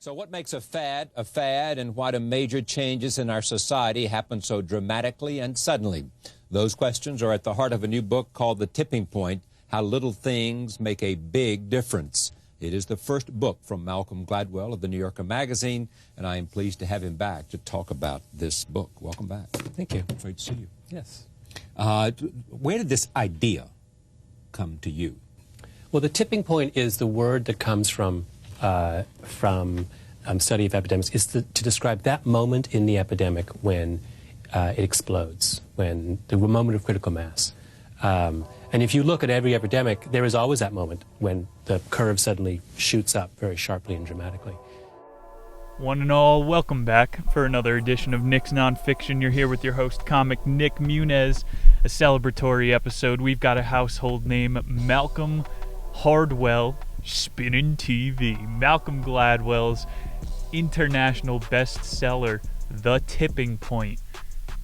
So what makes a fad, and why do major changes in our society happen so dramatically and suddenly? Those questions are at the heart of a new book called The Tipping Point, How Little Things Make a Big Difference. It is the first book from Malcolm Gladwell of the New Yorker magazine, and I am pleased to have him back to talk about this book. Welcome back. Thank you. Great to see you. Yes. Where did this idea come to you? Well, the tipping point is the word that comes from study of epidemics, is to describe that moment in the epidemic when it explodes, when the moment of critical mass. And if you look at every epidemic, there is always that moment when the curve suddenly shoots up very sharply and dramatically. One and all, welcome back for another edition of Nick's Nonfiction. You're here with your host, comic Nick Muniz. A celebratory episode. We've got a household name, Malcolm Hardwell, spinning TV. Malcolm Gladwell's international bestseller, The Tipping Point.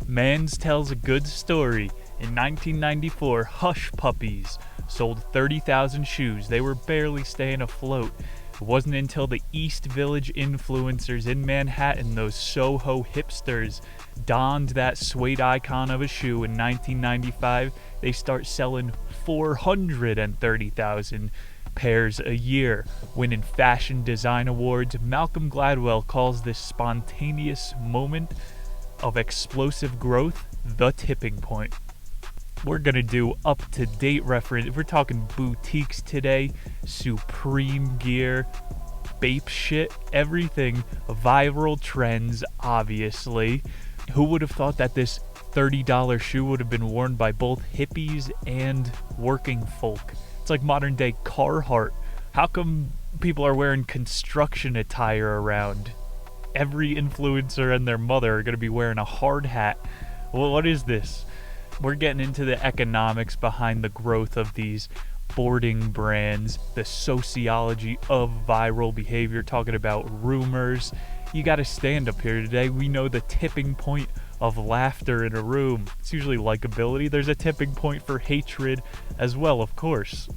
Mans tells a good story. In 1994, Hush Puppies sold 30,000 shoes. They were barely staying afloat. It wasn't until the East Village influencers in Manhattan, those Soho hipsters, donned that suede icon of a shoe in 1995, they start selling 430,000 pairs a year. Winning fashion design awards, Malcolm Gladwell calls this spontaneous moment of explosive growth the tipping point. We're going to do up-to-date reference. We're talking boutiques today, Supreme gear, Bape shit, everything. Viral trends, obviously. Who would have thought that this $30 shoe would have been worn by both hippies and working folk? It's like modern-day Carhartt. How come people are wearing construction attire around? Every influencer and their mother are going to be wearing a hard hat. Well, what is this? We're getting into the economics behind the growth of these boarding brands, the sociology of viral behavior, talking about rumors. You got to stand up here today. We know the tipping point of laughter in a room. It's usually likability. There's a tipping point for hatred as well, of course.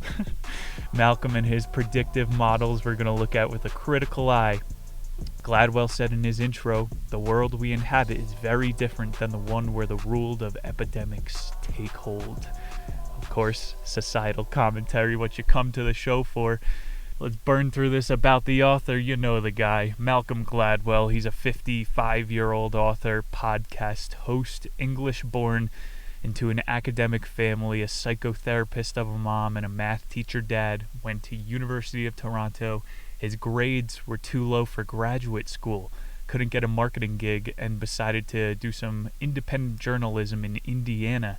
Malcolm and his predictive models we're going to look at with a critical eye. Gladwell said in his intro, the world we inhabit is very different than the one where the rule of epidemics take hold. Of course, societal commentary, what you come to the show for. Let's burn through this about the author. You know the guy, Malcolm Gladwell. He's a 55-year-old author, podcast host, English-born into an academic family, a psychotherapist of a mom, and a math teacher dad. Went to University of Toronto. His grades were too low for graduate school, couldn't get a marketing gig, and decided to do some independent journalism in Indiana.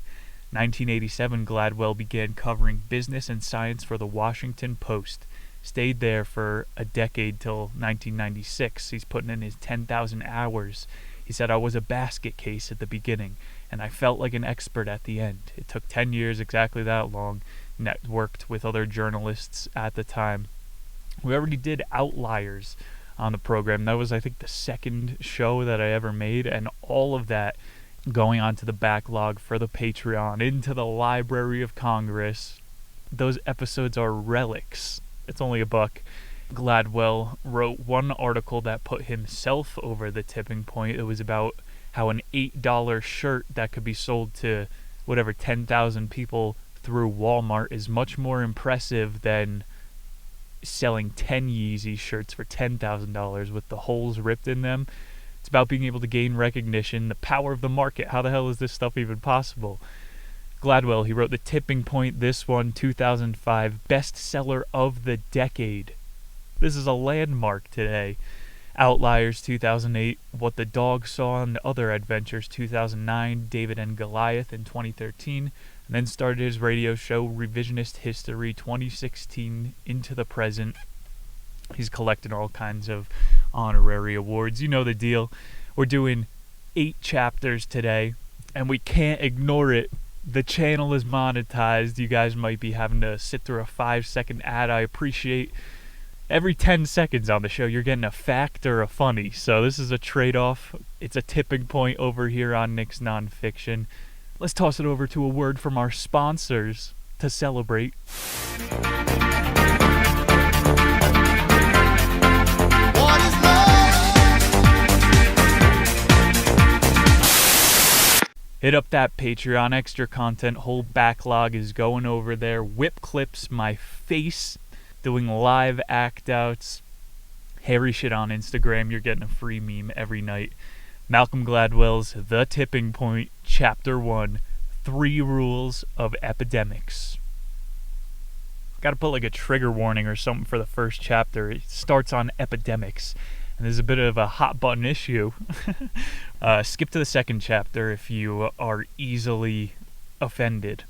1987, Gladwell began covering business and science for the Washington Post. Stayed there for a decade till 1996. He's putting in his 10,000 hours. He said, I was a basket case at the beginning, and I felt like an expert at the end. It took 10 years, exactly that long. Networked with other journalists at the time. We already did Outliers on the program. That was, I think, the second show that I ever made, and all of that going onto the backlog for the Patreon, into the Library of Congress. Those episodes are relics. It's only $1. Gladwell wrote one article that put himself over the tipping point. It was about how an $8 shirt that could be sold to whatever 10,000 people through Walmart is much more impressive than selling 10 Yeezy shirts for $10,000 with the holes ripped in them. It's about being able to gain recognition, the power of the market. How the hell is this stuff even possible? Gladwell, he wrote The Tipping Point, this one, 2005, bestseller of the decade. This is a landmark today. Outliers, 2008, What the Dog Saw and Other Adventures, 2009, David and Goliath in 2013, and then started his radio show, Revisionist History, 2016, into the present. He's collecting all kinds of honorary awards. You know the deal. We're doing 8 chapters today, and we can't ignore it. The channel is monetized. You guys might be having to sit through a 5-second ad. I appreciate every 10 seconds on the show you're getting a fact or a funny. So this is a trade-off. It's a tipping point over here on Nick's Nonfiction. Let's toss it over to a word from our sponsors to celebrate. What is love? Hit up that Patreon. Extra content, whole backlog is going over there. Whip clips, my face, doing live act outs. Hairy shit on Instagram. You're getting a free meme every night. Malcolm Gladwell's The Tipping Point, Chapter 1, 3 Rules of Epidemics. Gotta put like a trigger warning or something for the first chapter. It starts on epidemics. And there's a bit of a hot button issue. Skip to the second chapter if you are easily offended.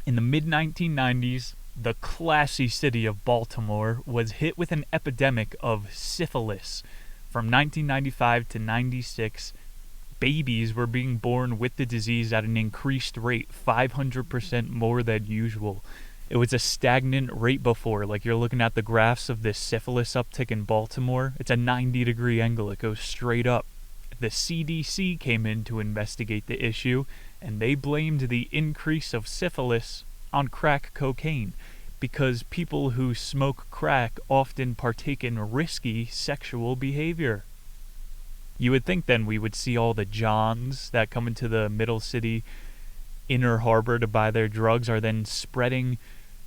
In the mid-1990s, the classy city of Baltimore was hit with an epidemic of syphilis. From 1995 to 96, babies were being born with the disease at an increased rate, 500% more than usual. It was a stagnant rate before. Like, you're looking at the graphs of this syphilis uptick in Baltimore. It's a 90-degree angle. It goes straight up. The CDC came in to investigate the issue, and they blamed the increase of syphilis on crack cocaine, because people who smoke crack often partake in risky sexual behavior. You would think then we would see all the Johns that come into the middle city inner harbor to buy their drugs are then spreading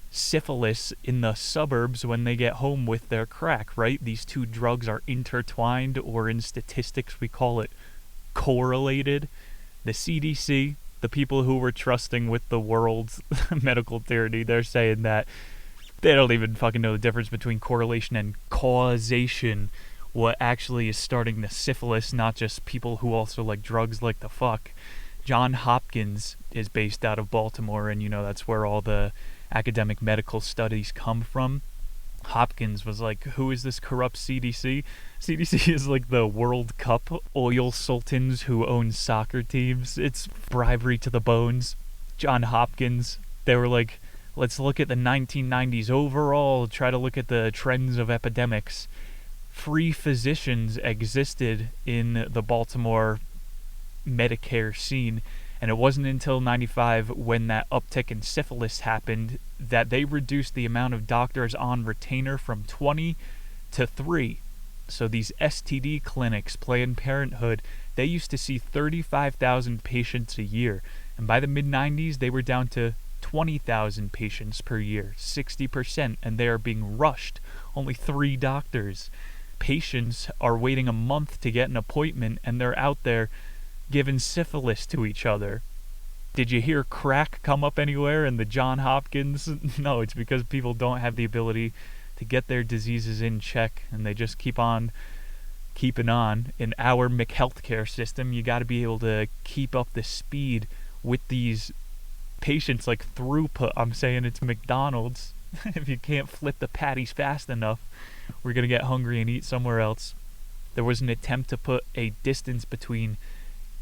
syphilis in the suburbs when they get home with their crack, right? These two drugs are intertwined, or in statistics we call it correlated. The CDC, the people who were trusting with the world's medical tyranny, they're saying that they don't even fucking know the difference between correlation and causation. What actually is starting the syphilis, not just people who also like drugs like the fuck. John Hopkins is based out of Baltimore, and that's where all the academic medical studies come from. Hopkins was like, who is this corrupt CDC? CDC is like the World Cup oil sultans who own soccer teams. It's bribery to the bones. John Hopkins, they were like, let's look at the 1990s overall, try to look at the trends of epidemics. Free physicians existed in the Baltimore Medicare scene, and it wasn't until 95 when that uptick in syphilis happened that they reduced the amount of doctors on retainer from 20 to 3. So these STD clinics, Planned Parenthood, they used to see 35,000 patients a year, and by the mid-90s they were down to 20,000 patients per year, 60%, and they are being rushed. Only 3 doctors. Patients are waiting a month to get an appointment, and they're out there giving syphilis to each other. Did you hear crack come up anywhere in the John Hopkins? No, it's because people don't have the ability to get their diseases in check, and they just keep on keeping on. In our McHealthcare system, you got to be able to keep up the speed with these patients, like throughput. I'm saying it's McDonald's. If you can't flip the patties fast enough, we're going to get hungry and eat somewhere else. There was an attempt to put a distance between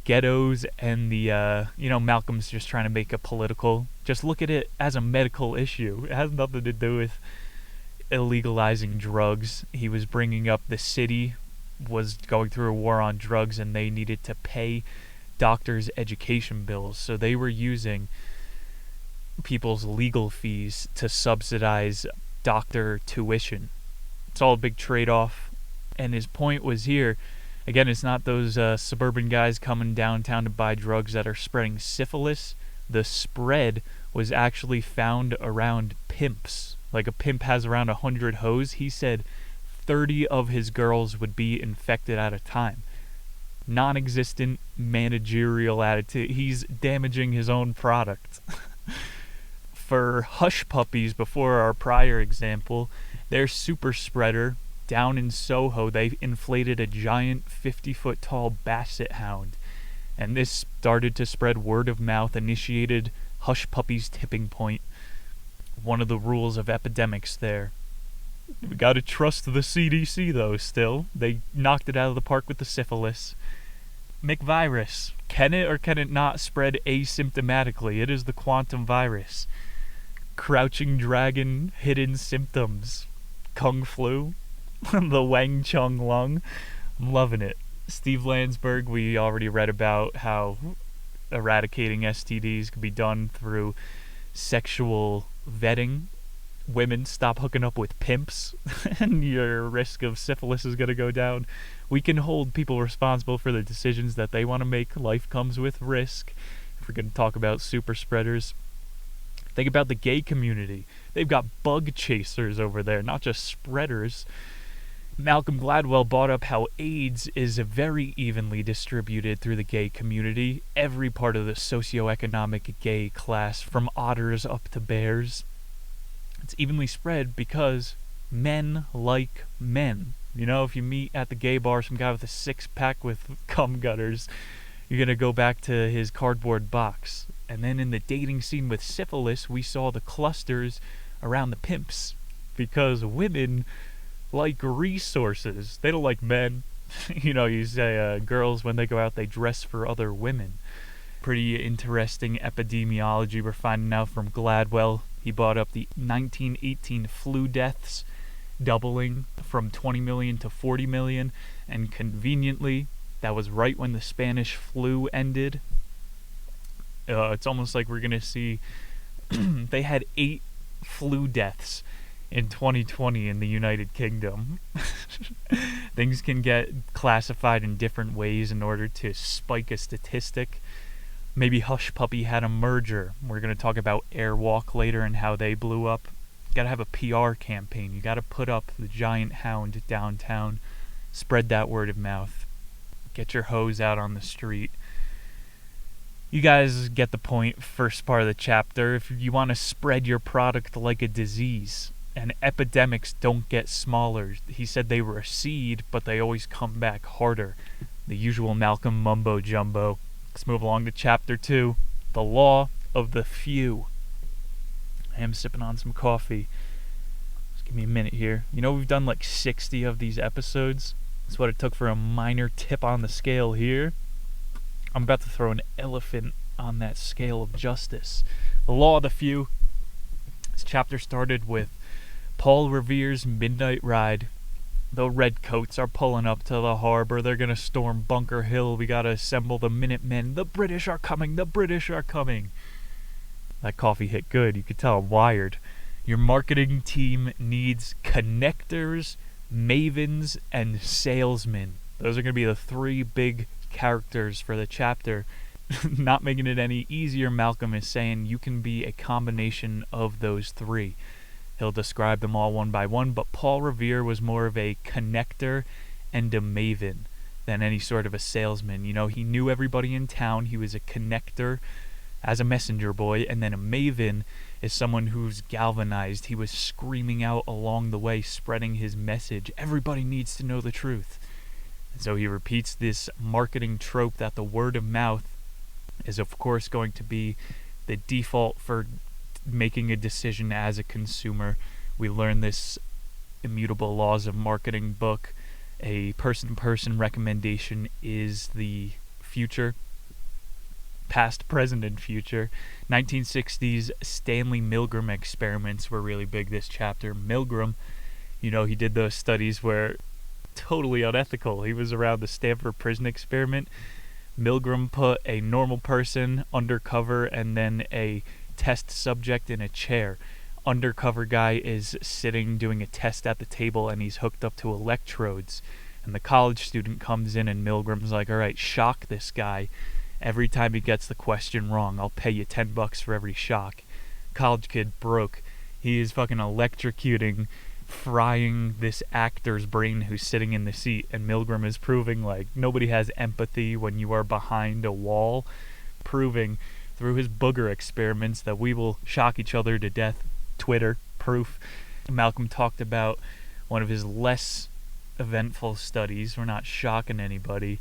ghettos and the, Malcolm's just trying to make a political. Just look at it as a medical issue. It has nothing to do with illegalizing drugs. He was bringing up the city was going through a war on drugs, and they needed to pay doctors' education bills. So they were using people's legal fees to subsidize doctor tuition. It's all a big trade-off. And his point was here, again, it's not those suburban guys coming downtown to buy drugs that are spreading syphilis. The spread was actually found around pimps. Like, a pimp has around 100 hoes. He said 30 of his girls would be infected at a time. Non-existent managerial attitude. He's damaging his own product. For hush puppies, before our prior example, their super spreader down in Soho, they inflated a giant 50-foot tall basset hound, and this started to spread word of mouth, initiated hush puppies tipping point. One of the rules of epidemics there. We gotta trust the CDC though. Still, they knocked it out of the park with the syphilis. McVirus, can it or can it not spread asymptomatically? It is the quantum virus. Crouching dragon, hidden symptoms. Kung flu. The Wang Chung lung. I'm loving it. Steve Landsberg, we already read about how eradicating STDs could be done through sexual vetting. Women, stop hooking up with pimps, and your risk of syphilis is going to go down. We can hold people responsible for the decisions that they want to make. Life comes with risk. if we're going to talk about super spreaders. Think about the gay community. They've got bug chasers over there, not just spreaders. Malcolm Gladwell brought up how AIDS is very evenly distributed through the gay community. Every part of the socioeconomic gay class, from otters up to bears, it's evenly spread because men like men. You know, if you meet at the gay bar some guy with a six-pack with cum gutters, you're going to go back to his cardboard box. And then in the dating scene with syphilis, we saw the clusters around the pimps because women like resources. They don't like men. You know, you say girls, when they go out, they dress for other women. Pretty interesting epidemiology we're finding out from Gladwell. He brought up the 1918 flu deaths doubling from 20 million to 40 million, and conveniently, that was right when the Spanish flu ended. It's almost like we're going to see they had 8 flu deaths in 2020 in the United Kingdom. Things can get classified in different ways in order to spike a statistic. Maybe Hush Puppy had a merger. We're going to talk about Airwalk later and how they blew up. You got to have a PR campaign. You got to put up the giant hound downtown. Spread that word of mouth. Get your hose out on the street. You guys get the point. First part of the chapter. If you want to spread your product like a disease, and epidemics don't get smaller. He said they recede, but they always come back harder. The usual Malcolm mumbo jumbo. Let's move along to chapter 2. The law of the few. I am sipping on some coffee. Just give me a minute here. You know, we've done like 60 of these episodes. That's what it took for a minor tip on the scale here. I'm about to throw an elephant on that scale of justice. The law of the few. This chapter started with Paul Revere's midnight ride. The redcoats are pulling up to the harbor. They're going to storm Bunker Hill. We got to assemble the Minutemen. The British are coming. The British are coming. That coffee hit good. You could tell I'm wired. Your marketing team needs connectors, mavens, and salesmen. Those are going to be the 3 big characters for the chapter. Not making it any easier, Malcolm is saying you can be a combination of those 3. He'll describe them all one by one, but Paul Revere was more of a connector and a maven than any sort of a salesman. You know, he knew everybody in town. He was a connector as a messenger boy, and then a maven is someone who's galvanized. He was screaming out along the way, spreading his message. Everybody needs to know the truth. And so he repeats this marketing trope that the word of mouth is, of course, going to be the default for making a decision as a consumer. We learn this Immutable Laws of Marketing book. A person-to-person recommendation is the future. Past, present, and future. 1960s Stanley Milgram experiments were really big this chapter. Milgram, you know, he did those studies where totally unethical. He was around the Stanford prison experiment. Milgram put a normal person undercover and then a test subject in a chair. Undercover guy is sitting doing a test at the table and he's hooked up to electrodes. And the college student comes in and Milgram's like, all right, shock this guy. Every time he gets the question wrong, I'll pay you $10 for every shock. College kid broke. He is fucking electrocuting, frying this actor's brain who's sitting in the seat. And Milgram is proving like nobody has empathy when you are behind a wall. Proving through his booger experiments that we will shock each other to death. Twitter, proof. Malcolm talked about one of his less eventful studies. We're not shocking anybody.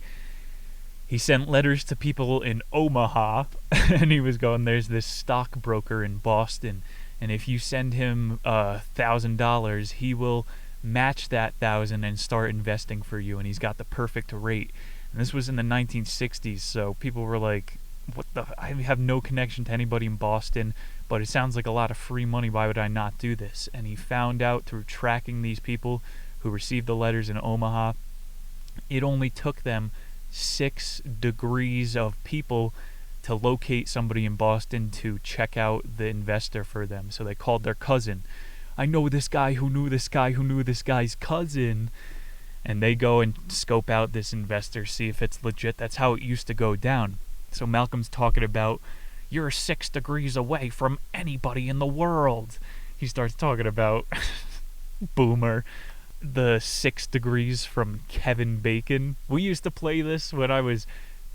He sent letters to people in Omaha, and he was going, there's this stockbroker in Boston, and if you send him $1,000, he will match that $1,000 and start investing for you, and he's got the perfect rate. And this was in the 1960s, so people were like, what the? I have no connection to anybody in Boston, but it sounds like a lot of free money. Why would I not do this? And he found out through tracking these people who received the letters in Omaha, it only took them 6 degrees of people to locate somebody in Boston to check out the investor for them. So they called their cousin. I know this guy who knew this guy who knew this guy's cousin. And they go and scope out this investor, see if it's legit. That's how it used to go down. So Malcolm's talking about, you're 6 degrees away from anybody in the world. He starts talking about Boomer, the 6 degrees from Kevin Bacon. We used to play this when I was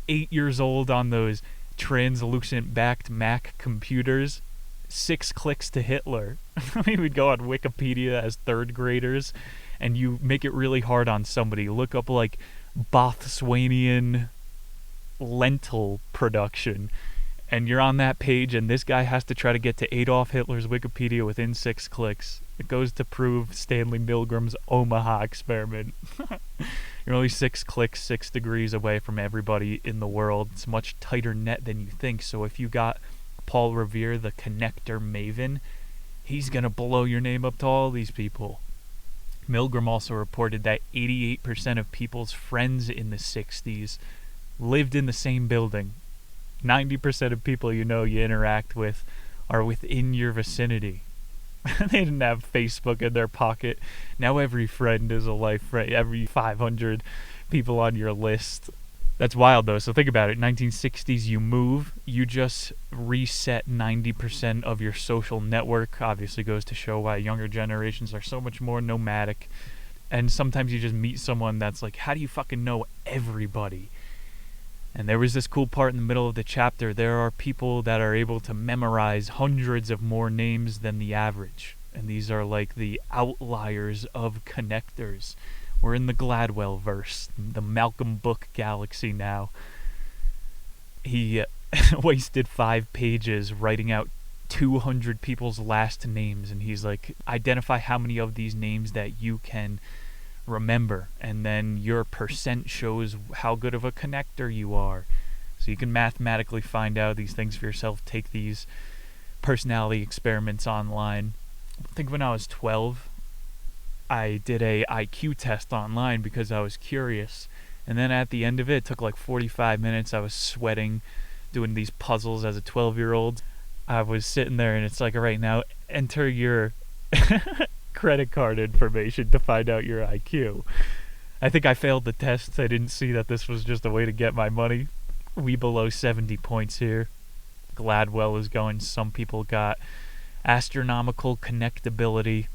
8 years old on those translucent-backed Mac computers. 6 clicks to Hitler. We would go on Wikipedia as 3rd graders, and you make it really hard on somebody. Look up, like, Botswanian lentil production, and you're on that page, and this guy has to try to get to Adolf Hitler's Wikipedia within 6 clicks. It goes to prove Stanley Milgram's Omaha experiment. You're only 6 clicks, 6 degrees away from everybody in the world. It's a much tighter net than you think. So if you got Paul Revere, the connector maven, he's going to blow your name up to all these people. Milgram also reported that 88% of people's friends in the 60s lived in the same building. 90% of people you interact with are within your vicinity. They didn't have Facebook in their pocket. Now every friend is a life friend. Every 500 people on your list. That's wild, though. So think about it. 1960s, you move. You just reset 90% of your social network. Obviously goes to show why younger generations are so much more nomadic. And sometimes you just meet someone that's like, how do you fucking know everybody? And there was this cool part in the middle of the chapter. There are people that are able to memorize hundreds of more names than the average. And these are like the outliers of connectors. We're in the Gladwell verse, the Malcolm book galaxy now. He wasted 5 pages writing out 200 people's last names. And he's like, identify how many of these names that you can remember, and then your percent shows how good of a connector you are. So you can mathematically find out these things for yourself. Take these personality experiments online. I think when I was 12, I did a IQ test online because I was curious, and then at the end of it, it took like 45 minutes. I was sweating doing these puzzles as a 12-year-old. I was sitting there, and it's like, all right, now enter your credit card information to find out your IQ. I think I failed the test. I didn't see that this was just a way to get my money. We below 70 points here. Gladwell is going, some people got astronomical connectability.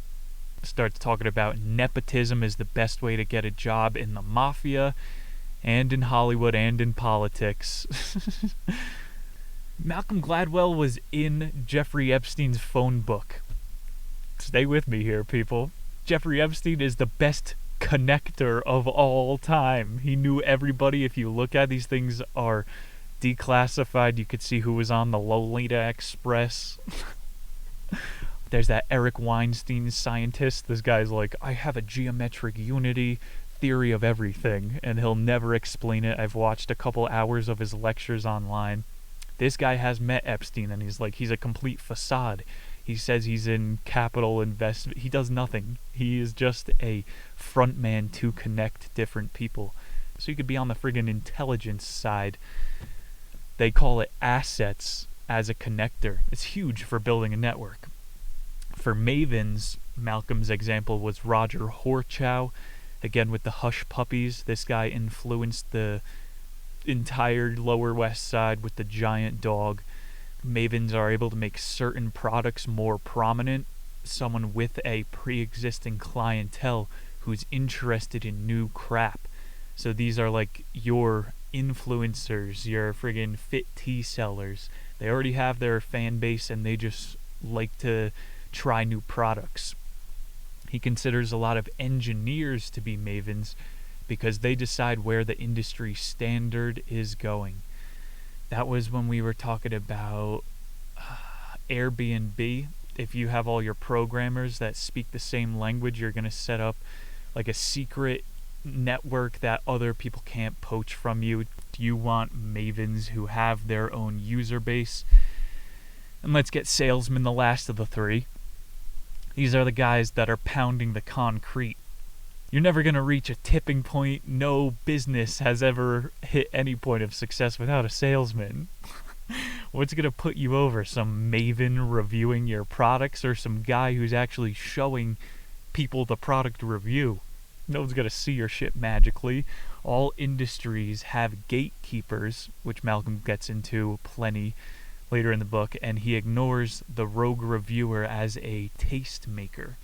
Starts talking about nepotism is the best way to get a job in the mafia and in Hollywood and in politics. Malcolm Gladwell was in Jeffrey Epstein's phone book. Stay with me here, people. Jeffrey Epstein is the best connector of all time. He knew everybody. If you look at these things are declassified, you could see who was on the Lolita Express. There's that Eric Weinstein scientist. This guy's like, I have a geometric unity theory of everything, and he'll never explain it. I've watched a couple hours of his lectures online. This guy has met Epstein, and he's a complete facade. He says he's in capital investment. He does nothing. He is just a front man to connect different people. So you could be on the friggin' intelligence side. They call it assets as a connector. It's huge for building a network. For mavens, Malcolm's example was Roger Horchow. Again, with the Hush Puppies, this guy influenced the entire Lower West Side with the giant dog. Mavens are able to make certain products more prominent. Someone with a pre-existing clientele who's interested in new crap. So these are like your influencers, your friggin' fit tea sellers. They already have their fan base and they just like to try new products. He considers a lot of engineers to be mavens because they decide where the industry standard is going. That was when we were talking about Airbnb. If you have all your programmers that speak the same language, you're going to set up like a secret network that other people can't poach from you. You want mavens who have their own user base. And let's get salesmen, the last of the three. These are the guys that are pounding the concrete. You're never going to reach a tipping point. No business has ever hit any point of success without a salesman. What's going to put you over? Some maven reviewing your products or some guy who's actually showing people the product review? No one's going to see your shit magically. All industries have gatekeepers, which Malcolm gets into plenty later in the book, and he ignores the rogue reviewer as a tastemaker.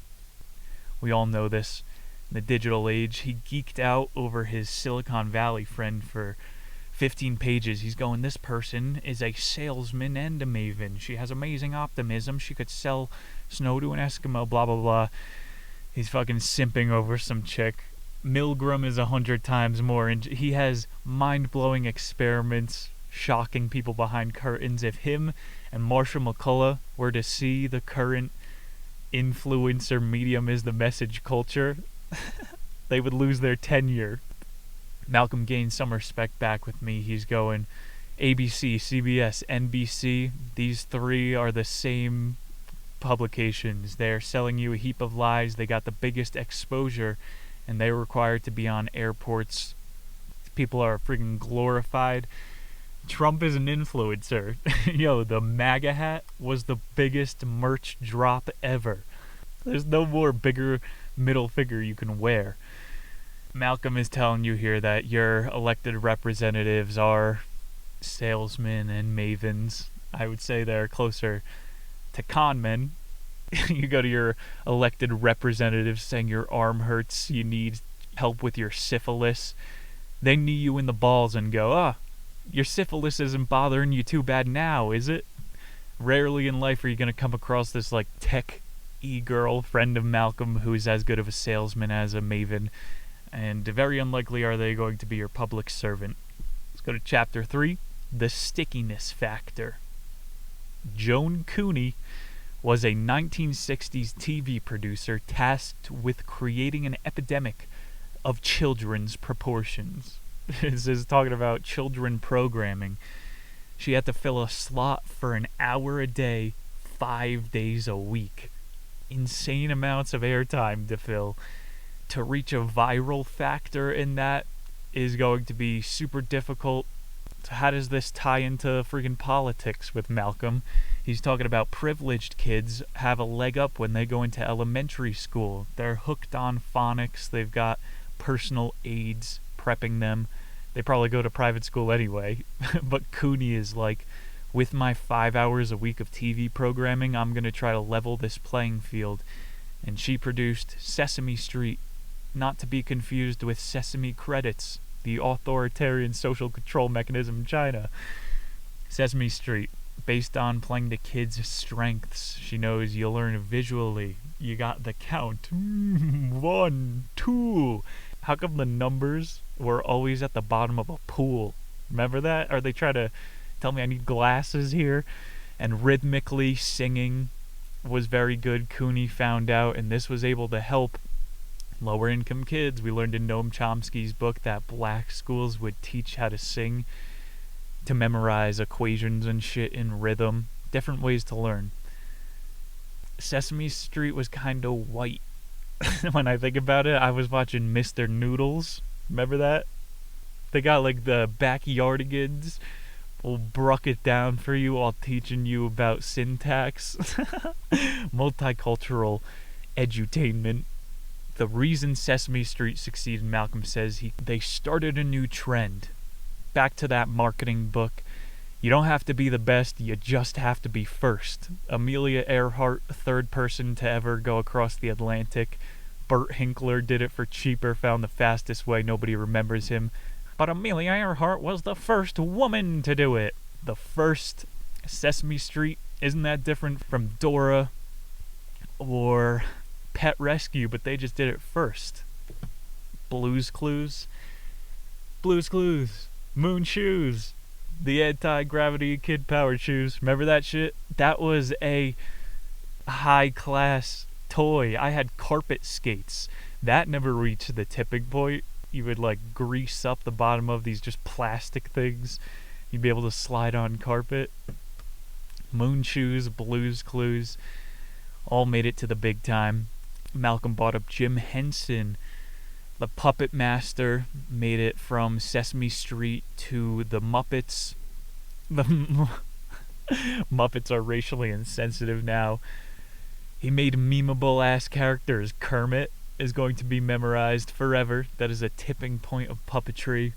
We all know this. In the digital age, he geeked out over his Silicon Valley friend for 15 pages. He's going, this person is a salesman and a maven. She has amazing optimism. She could sell snow to an Eskimo, blah, blah, blah. He's fucking simping over some chick. Milgram is 100 times more. And he has mind-blowing experiments, shocking people behind curtains. If him and Marshall McCullough were to see the current influencer medium is the message culture, they would lose their tenure. Malcolm gained some respect back with me. He's going, ABC, CBS, NBC, these three are the same publications. They're selling you a heap of lies. They got the biggest exposure, and they're required to be on airports. People are freaking glorified. Trump is an influencer. Yo, the MAGA hat was the biggest merch drop ever. There's no more bigger middle finger you can wear. Malcolm is telling you here that your elected representatives are salesmen and mavens. I would say they're closer to con men. You go to your elected representatives saying your arm hurts, you need help with your syphilis. They knee you in the balls and go, your syphilis isn't bothering you too bad now, is it? Rarely in life are you going to come across this like tech e-girl friend of Malcolm who's as good of a salesman as a maven. And very unlikely are they going to be your public servant. Let's go to Chapter 3, The Stickiness Factor. Joan Cooney was a 1960s TV producer tasked with creating an epidemic of children's proportions. This is talking about children programming. She had to fill a slot for an hour a day, 5 days a week. Insane amounts of airtime to fill. To reach a viral factor in that is going to be super difficult. So how does this tie into freaking politics with Malcolm? He's talking about privileged kids have a leg up when they go into elementary school. They're hooked on phonics. They've got personal aides prepping them. They probably go to private school anyway. But Cooney is like, with my 5 hours a week of TV programming, I'm going to try to level this playing field. And she produced Sesame Street, not to be confused with Sesame Credits, the authoritarian social control mechanism in China. Sesame Street, based on playing to kids' strengths. She knows you learn visually. You got the count. 1, 2. How come the numbers were always at the bottom of a pool? Remember that? Or they try to tell me I need glasses here? And rhythmically singing was very good. Cooney found out, and this was able to help lower income kids. We learned in Noam Chomsky's book that black schools would teach how to sing, to memorize equations and shit in rhythm. Different ways to learn. Sesame Street was kind of white. When I think about it, I was watching Mr. Noodles. Remember that? They got like the backyardigans will bruck it down for you while teaching you about syntax. Multicultural edutainment. The reason Sesame Street succeeded, Malcolm says, they started a new trend. Back to that marketing book. You don't have to be the best, you just have to be first. Amelia Earhart, third person to ever go across the Atlantic. Burt Hinkler did it for cheaper, found the fastest way, nobody remembers him. But Amelia Earhart was the first woman to do it. The first Sesame Street, isn't that different from Dora or Pet Rescue, but they just did it first. Blue's Clues. Moon Shoes. The anti-gravity kid-powered shoes. Remember that shit? That was a high-class toy. I had carpet skates. That never reached the tipping point. You would, like, grease up the bottom of these just plastic things. You'd be able to slide on carpet. Moon Shoes, Blue's Clues, all made it to the big time. Malcolm brought up Jim Henson. The Puppet Master made it from Sesame Street to the Muppets. The Muppets are racially insensitive now. He made memeable-ass characters. Kermit. is going to be memorized forever. That is a tipping point of puppetry.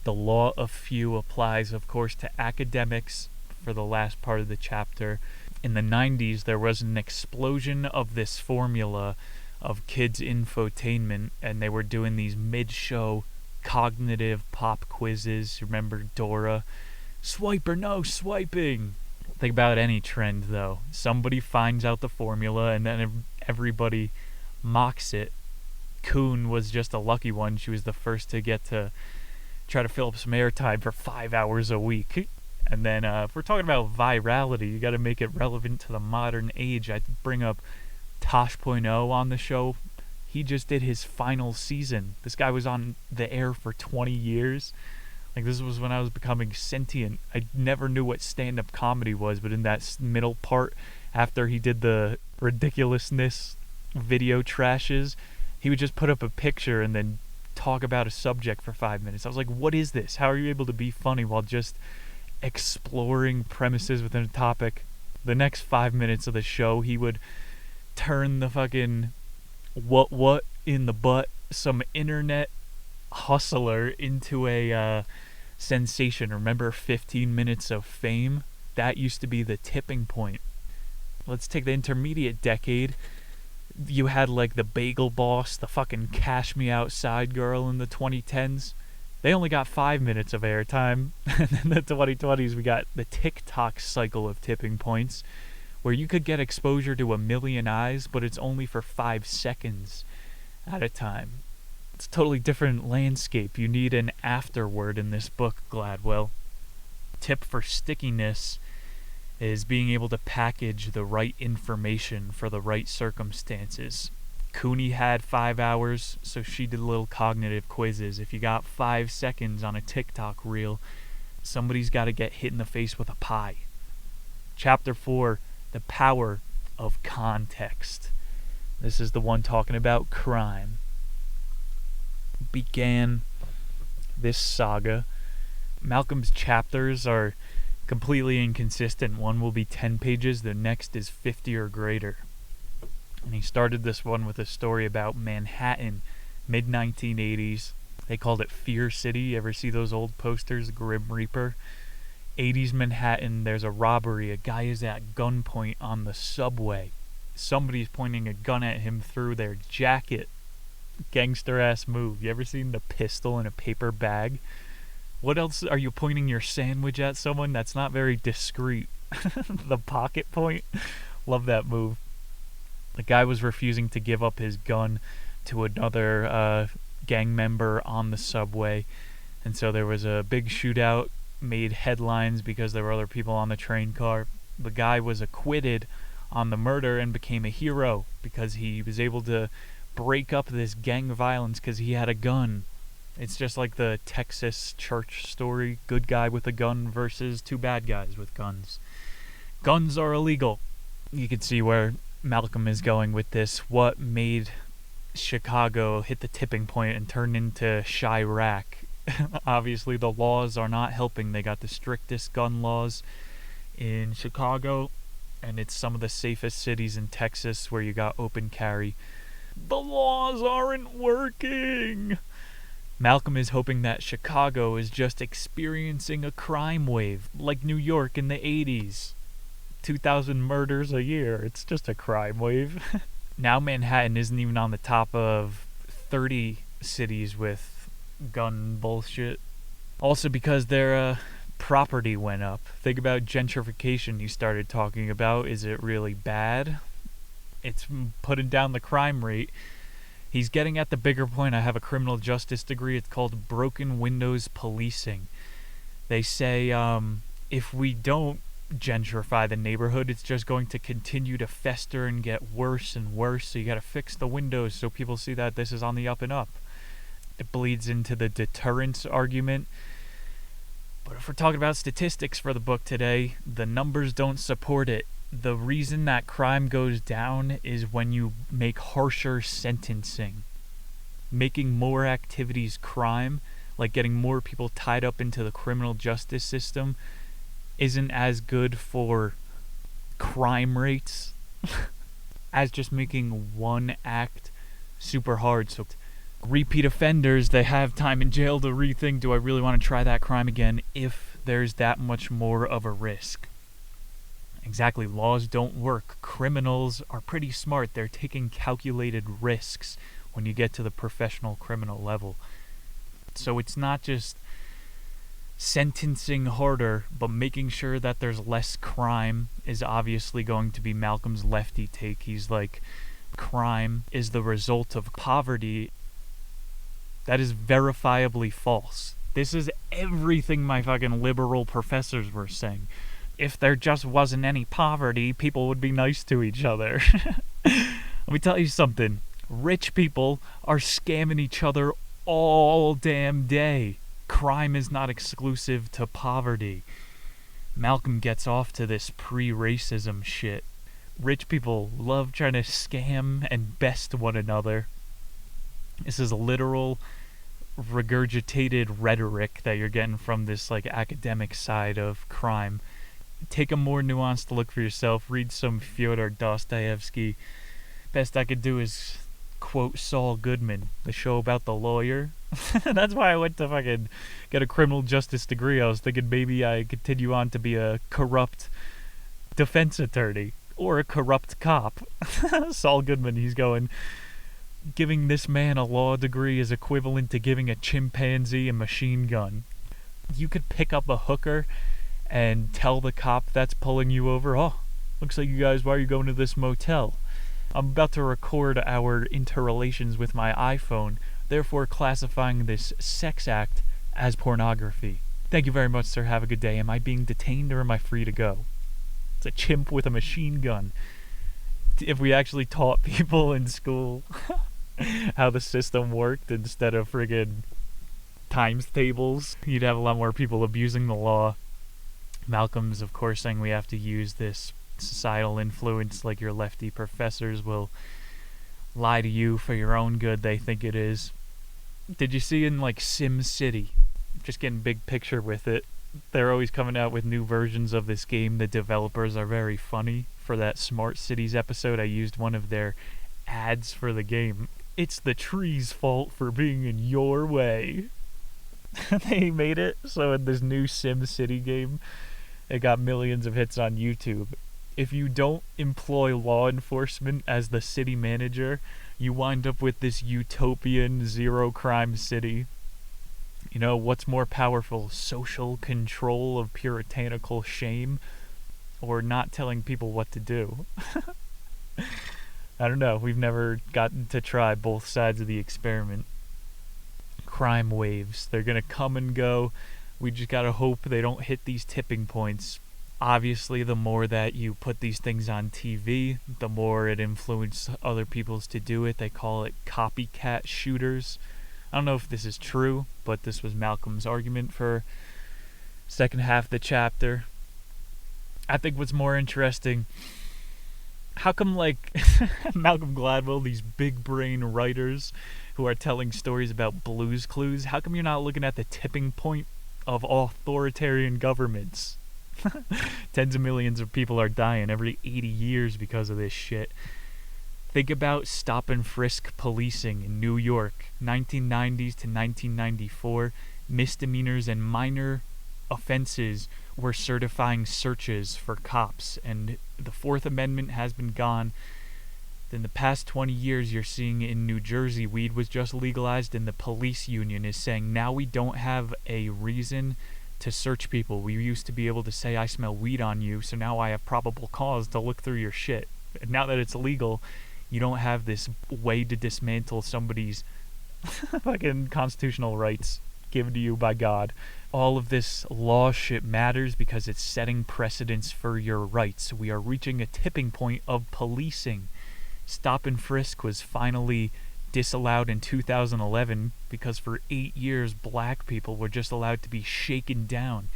The law of few applies, of course, to academics for the last part of the chapter. In the 90s, there was an explosion of this formula of kids' infotainment, and they were doing these mid-show cognitive pop quizzes. Remember Dora? Swipe or no swiping? Think about any trend, though. Somebody finds out the formula, and then everybody mocks it. Kuhn was just a lucky one. She was the first to get to try to fill up some airtime for 5 hours a week. And then if we're talking about virality, you got to make it relevant to the modern age. I'd bring up Tosh.0 on the show. He just did his final season. This guy was on the air for 20 years. Like, this was when I was becoming sentient. I never knew what stand-up comedy was, but in that middle part, after he did the ridiculousness video trashes, he would just put up a picture and then talk about a subject for 5 minutes. I was like, what is this? How are you able to be funny while just exploring premises within a topic? The next 5 minutes of the show, he would turn the fucking what in the butt, some internet hustler, into a sensation. Remember 15 minutes of fame? That used to be the tipping point. Let's take the intermediate decade. You had like the Bagel Boss, the fucking Cash Me Outside girl in the 2010s. They only got 5 minutes of airtime. And in the 2020s, we got the TikTok cycle of tipping points, where you could get exposure to 1 million eyes, but it's only for 5 seconds at a time. It's a totally different landscape. You need an afterword in this book, Gladwell. Tip for stickiness is being able to package the right information for the right circumstances. Cooney had 5 hours, so she did little cognitive quizzes. If you got 5 seconds on a TikTok reel, somebody's got to get hit in the face with a pie. Chapter 4, the power of context. This is the one talking about crime. Began this saga. Malcolm's chapters are completely inconsistent. One will be 10 pages, the next is 50 or greater. And he started this one with a story about Manhattan, mid-1980s. They called it Fear City. You ever see those old posters, Grim Reaper? 80s Manhattan, there's a robbery. A guy is at gunpoint on the subway. Somebody's pointing a gun at him through their jacket. Gangster-ass move. You ever seen the pistol in a paper bag? What else are you pointing your sandwich at someone? That's not very discreet. The pocket point. Love that move. The guy was refusing to give up his gun to another gang member on the subway. And so there was a big shootout, made headlines because there were other people on the train car. The guy was acquitted on the murder and became a hero because he was able to break up this gang violence because he had a gun. It's just like the Texas church story, good guy with a gun versus 2 bad guys with guns. Guns are illegal. You can see where Malcolm is going with this. What made Chicago hit the tipping point and turn into Chirac? Obviously the laws are not helping. They got the strictest gun laws in Chicago, and it's some of the safest cities in Texas where you got open carry. The laws aren't working. Malcolm is hoping that Chicago is just experiencing a crime wave, like New York in the 80s. 2,000 murders a year. It's just a crime wave. Now Manhattan isn't even on the top of 30 cities with gun bullshit. Also because their property went up. Think about gentrification he started talking about. Is it really bad? It's putting down the crime rate. He's getting at the bigger point. I have a criminal justice degree. It's called broken windows policing. They say if we don't gentrify the neighborhood, it's just going to continue to fester and get worse and worse. So you got to fix the windows so people see that this is on the up and up. It bleeds into the deterrence argument. But if we're talking about statistics for the book today, the numbers don't support it. The reason that crime goes down is when you make harsher sentencing. Making more activities crime, like getting more people tied up into the criminal justice system, isn't as good for crime rates as just making one act super hard. So repeat offenders, they have time in jail to rethink, do I really want to try that crime again if there's that much more of a risk? Exactly, laws don't work. Criminals are pretty smart. They're taking calculated risks when you get to the professional criminal level. So it's not just sentencing harder, but making sure that there's less crime is obviously going to be Malcolm's lefty take. He's like, crime is the result of poverty. That is verifiably false. This is everything my fucking liberal professors were saying. If there just wasn't any poverty, people would be nice to each other. Let me tell you something. Rich people are scamming each other all damn day. Crime is not exclusive to poverty. Malcolm gets off to this pre-racism shit. Rich people love trying to scam and best one another. This is literal regurgitated rhetoric that you're getting from this like academic side of crime. Take a more nuanced look for yourself. Read some Fyodor Dostoevsky. Best I could do is quote Saul Goodman, the show about the lawyer. That's why I went to fucking get a criminal justice degree. I was thinking maybe I continue on to be a corrupt defense attorney or a corrupt cop. Saul Goodman, he's going, giving this man a law degree is equivalent to giving a chimpanzee a machine gun. You could pick up a hooker and tell the cop that's pulling you over, oh, looks like you guys, why are you going to this motel? I'm about to record our interrelations with my iPhone, therefore classifying this sex act as pornography. Thank you very much, sir. Have a good day. Am I being detained or am I free to go? It's a chimp with a machine gun. If we actually taught people in school how the system worked instead of friggin' times tables, you'd have a lot more people abusing the law. Malcolm's, of course, saying we have to use this societal influence, like your lefty professors will lie to you for your own good, they think it is. Did you see in like Sim City, just getting big picture with it, they're always coming out with new versions of this game. The developers are very funny. For that Smart Cities episode, I used one of their ads for the game. It's the tree's fault for being in your way. They made it so in this new Sim City game, it got millions of hits on YouTube. If you don't employ law enforcement as the city manager, you wind up with this utopian zero-crime city. You know, what's more powerful, social control of puritanical shame, or not telling people what to do? I don't know. We've never gotten to try both sides of the experiment. Crime waves. They're going to come and go. We just got to hope they don't hit these tipping points. Obviously, the more that you put these things on TV, the more it influences other people to do it. They call it copycat shooters. I don't know if this is true, but this was Malcolm's argument for second half of the chapter. I think what's more interesting, how come like Malcolm Gladwell, these big brain writers who are telling stories about Blue's Clues, how come you're not looking at the tipping point of authoritarian governments? Tens of millions of people are dying every 80 years because of this shit. Think about stop and frisk policing in New York, 1990s to 1994. Misdemeanors and minor offenses were certifying searches for cops, and the Fourth Amendment has been gone. In the past 20 years, you're seeing in New Jersey, weed was just legalized, and the police union is saying now we don't have a reason to search people. We used to be able to say, I smell weed on you, so now I have probable cause to look through your shit. And now that it's legal, you don't have this way to dismantle somebody's fucking constitutional rights given to you by God. All of this law shit matters because it's setting precedents for your rights. We are reaching a tipping point of policing. Stop and frisk was finally disallowed in 2011 because for 8 years black people were just allowed to be shaken down.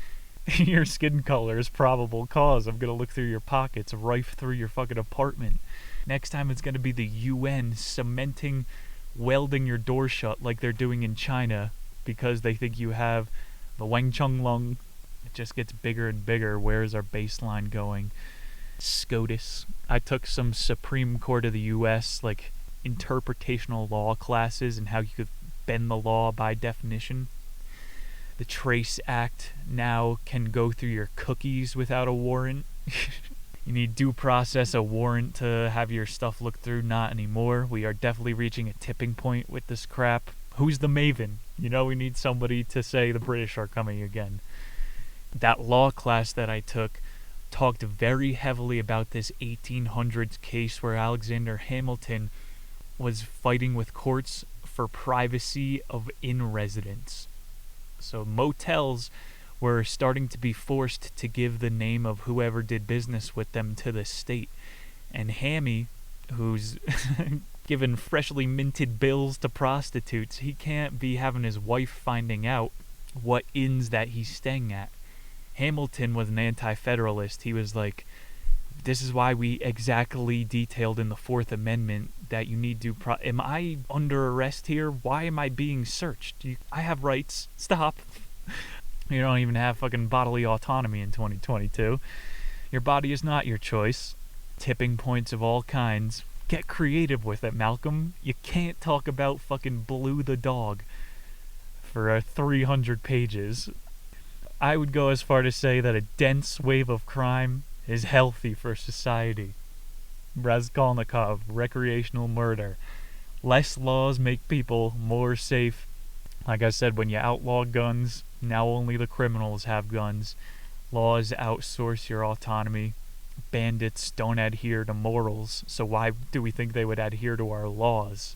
Your skin color is probable cause. I'm gonna look through your pockets, rife through your fucking apartment. Next time it's gonna be the UN cementing, welding your door shut like they're doing in China because they think you have the Wang Chung Lung. It just gets bigger and bigger. Where is our baseline going? SCOTUS. I took some Supreme Court of the U.S. like interpretational law classes and how you could bend the law by definition. The Trace Act now can go through your cookies without a warrant. You need due process, a warrant to have your stuff looked through. Not anymore. We are definitely reaching a tipping point with this crap. Who's the maven? You know, we need somebody to say the British are coming again. That law class that I took talked very heavily about this 1800s case where Alexander Hamilton was fighting with courts for privacy of in-residence. So motels were starting to be forced to give the name of whoever did business with them to the state. And Hammy, who's giving freshly minted bills to prostitutes, he can't be having his wife finding out what inns that he's staying at. Hamilton was an anti-federalist. He was like, this is why we exactly detailed in the Fourth Amendment that you need to... Am I under arrest here? Why am I being searched? I have rights. Stop. You don't even have fucking bodily autonomy in 2022. Your body is not your choice. Tipping points of all kinds. Get creative with it, Malcolm. You can't talk about fucking Blue the dog for 300 pages. I would go as far to say that a dense wave of crime is healthy for society. Raskolnikov, recreational murder. Less laws make people more safe. Like I said, when you outlaw guns, now only the criminals have guns. Laws outsource your autonomy. Bandits don't adhere to morals, so why do we think they would adhere to our laws?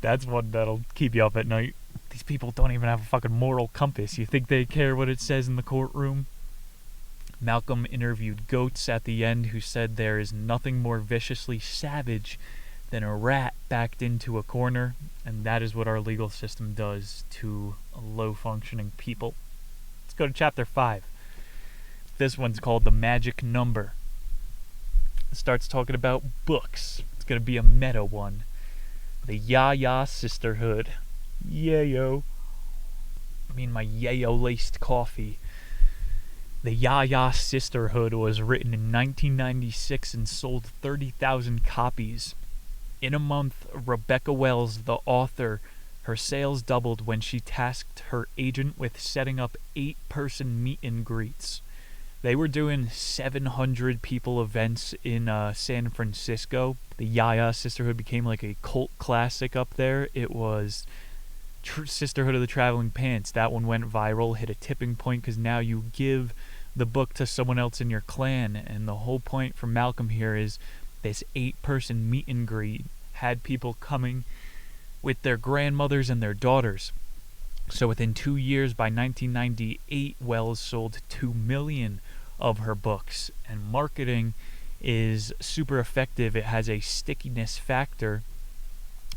That's one that'll keep you up at night. These people don't even have a fucking moral compass. You think they care what it says in the courtroom? Malcolm interviewed goats at the end who said there is nothing more viciously savage than a rat backed into a corner, and that is what our legal system does to low-functioning people. Let's go to chapter 5. This one's called The Magic Number. It starts talking about books. It's going to be a meta one. The Ya-Ya Sisterhood. Yayo. I mean my yayo-laced coffee. The Ya-Ya Sisterhood was written in 1996 and sold 30,000 copies. In a month, Rebecca Wells, the author, her sales doubled when she tasked her agent with setting up 8-person meet and greets. They were doing 700 people events in San Francisco. The Ya-Ya Sisterhood became like a cult classic up there. It was Sisterhood of the Traveling Pants. That one went viral, hit a tipping point because now you give the book to someone else in your clan. And the whole point for Malcolm here is this 8-person meet and greet had people coming with their grandmothers and their daughters. So within 2 years, by 1998, Wells sold 2 million of her books. And marketing is super effective. It has a stickiness factor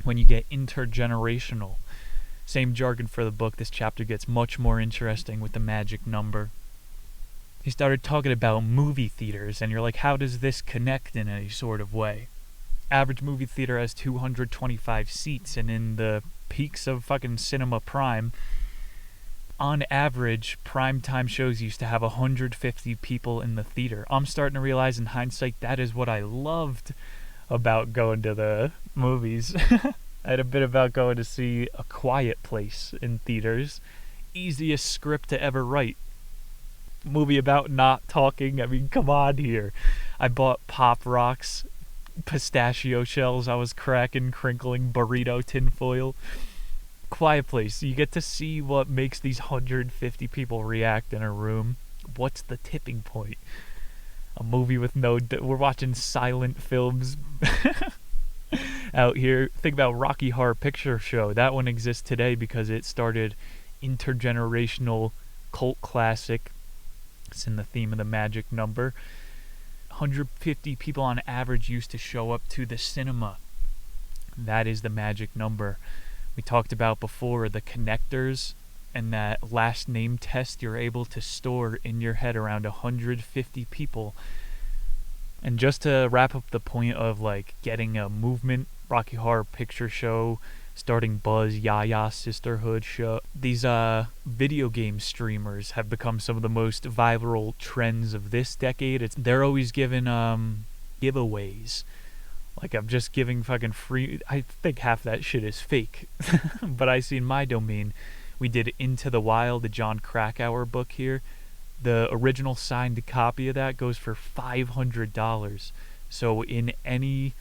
when you get intergenerational. Same jargon for the book. This chapter gets much more interesting with the magic number. He started talking about movie theaters, and you're like, how does this connect in any sort of way? Average movie theater has 225 seats, and in the peaks of fucking cinema prime, on average, primetime shows used to have 150 people in the theater. I'm starting to realize in hindsight that is what I loved about going to the movies. I had a bit about going to see A Quiet Place in theaters. Easiest script to ever write. Movie about not talking. I mean, come on here. I bought Pop Rocks, pistachio shells I was cracking, crinkling burrito tinfoil. Quiet Place. You get to see what makes these 150 people react in a room. What's the tipping point? A movie with no... We're watching silent films out here. Think about Rocky Horror Picture Show. That one exists today because it started intergenerational cult classic. It's in the theme of the magic number. 150 people on average used to show up to the cinema. That is the magic number. We talked about before the connectors and that last name test you're able to store in your head around 150 people. And just to wrap up the point of like getting a movement, Rocky Horror Picture Show, starting Buzz, Ya-Ya Sisterhood show. These video game streamers have become some of the most viral trends of this decade. They're always giving giveaways Like, I'm just giving fucking free. I think half that shit is fake. But I see in my domain, we did Into the Wild, the John Krakauer book here. The original signed copy of that goes for $500. So in any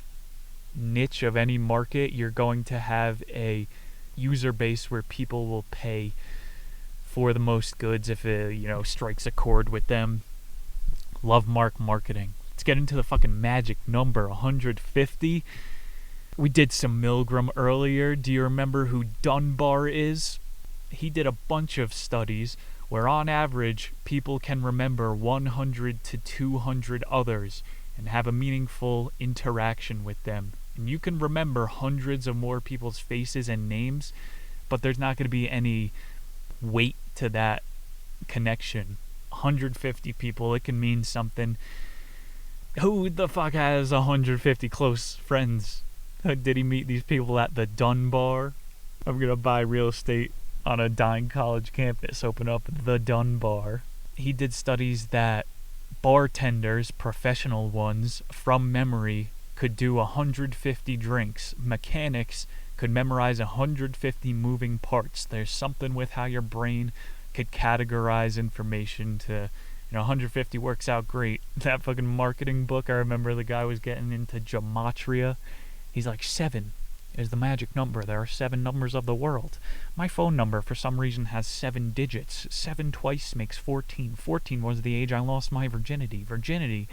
niche of any market, you're going to have a user base where people will pay for the most goods if it, strikes a chord with them. Love Mark marketing. Let's get into the fucking magic number, 150. We did some Milgram earlier. Do you remember who Dunbar is? He did a bunch of studies where on average people can remember 100 to 200 others and have a meaningful interaction with them. And you can remember hundreds of more people's faces and names, but there's not going to be any weight to that connection. 150 people, it can mean something. Who the fuck has 150 close friends? Did he meet these people at the Dunbar? I'm going to buy real estate on a dying college campus, open up the Dunbar. He did studies that bartenders, professional ones, from memory, could do 150 drinks. Mechanics could memorize 150 moving parts. There's something with how your brain could categorize information to, 150 works out great. That fucking marketing book, I remember the guy was getting into gematria. He's like, 7 is the magic number. There are 7 numbers of the world. My phone number, for some reason, has 7 digits. 7 twice makes 14. 14 was the age I lost my virginity. Virginity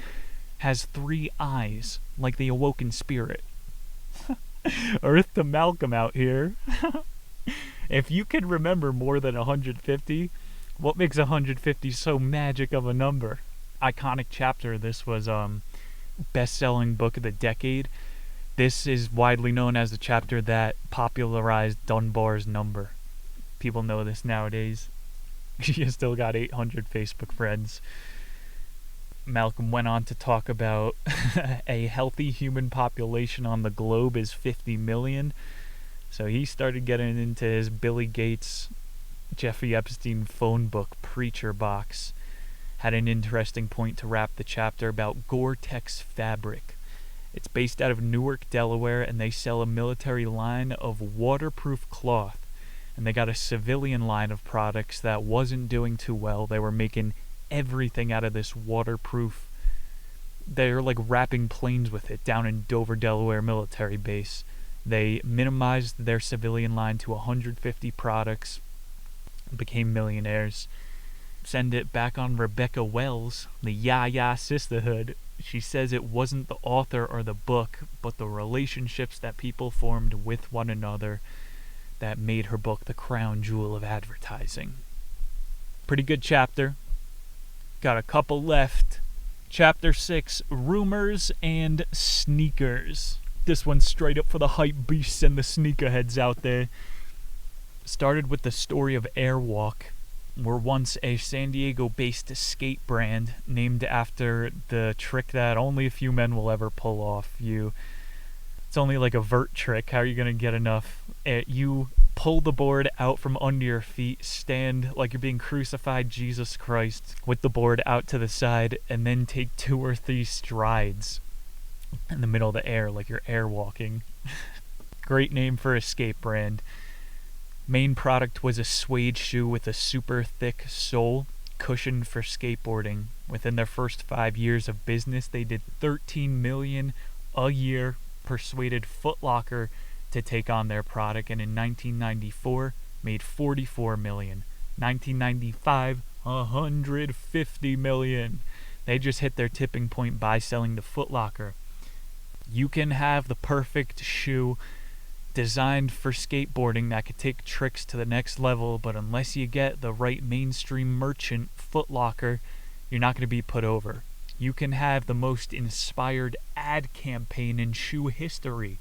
has 3 eyes, like the awoken spirit. Earth to Malcolm out here. If you can remember more than 150, what makes 150 so magic of a number? Iconic chapter. This was best-selling book of the decade. This is widely known as the chapter that popularized Dunbar's number. People know this nowadays. You still got 800 Facebook friends. Malcolm went on to talk about a healthy human population on the globe is 50 million. So he started getting into his Billy Gates, Jeffrey Epstein phone book, Preacher Box. Had an interesting point to wrap the chapter about Gore-Tex fabric. It's based out of Newark, Delaware, and they sell a military line of waterproof cloth. And they got a civilian line of products that wasn't doing too well. They were making everything out of this waterproof. They're like wrapping planes with it down in Dover, Delaware military base. They minimized their civilian line to 150 products, became millionaires. Send it back on Rebecca Wells, the Ya Sisterhood. She says it wasn't the author or the book, but the relationships that people formed with one another that made her book the crown jewel of advertising. Pretty good chapter. Got a couple left. Chapter 6, Rumors and Sneakers. This one's straight up for the hype beasts and the sneakerheads out there. Started with the story of Airwalk. Were once a San Diego-based skate brand named after the trick that only a few men will ever pull off. It's only like a vert trick. How are you going to get enough? You pull the board out from under your feet, stand like you're being crucified, Jesus Christ, with the board out to the side, and then take 2 or 3 strides in the middle of the air like you're airwalking. Great name for a skate brand. Main product was a suede shoe with a super thick sole, cushioned for skateboarding. Within their first 5 years of business, they did $13 million a year, persuaded Foot Locker to take on their product, and in 1994 made $44 million. 1995, $150 million. They just hit their tipping point by selling to Foot Locker. You can have the perfect shoe designed for skateboarding that could take tricks to the next level, but unless you get the right mainstream merchant, Foot Locker, you're not going to be put over. You can have the most inspired ad campaign in shoe history.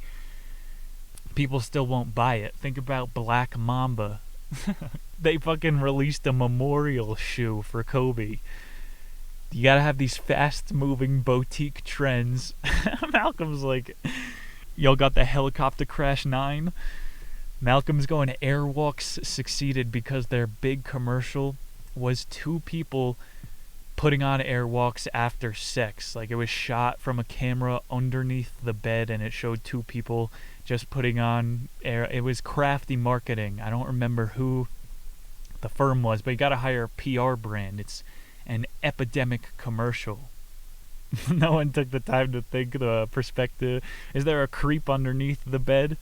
People still won't buy it. Think about Black Mamba. They fucking released a memorial shoe for Kobe. You gotta have these fast-moving boutique trends. Malcolm's like, y'all got the Helicopter Crash 9? Malcolm's going, Airwalks succeeded because their big commercial was 2 people putting on airwalks after sex. Like, it was shot from a camera underneath the bed, and it showed two people just putting on air. It was crafty marketing. I don't remember who the firm was, but you gotta hire a PR brand. It's an Epidemic commercial. No one took the time to think the perspective. Is there a creep underneath the bed?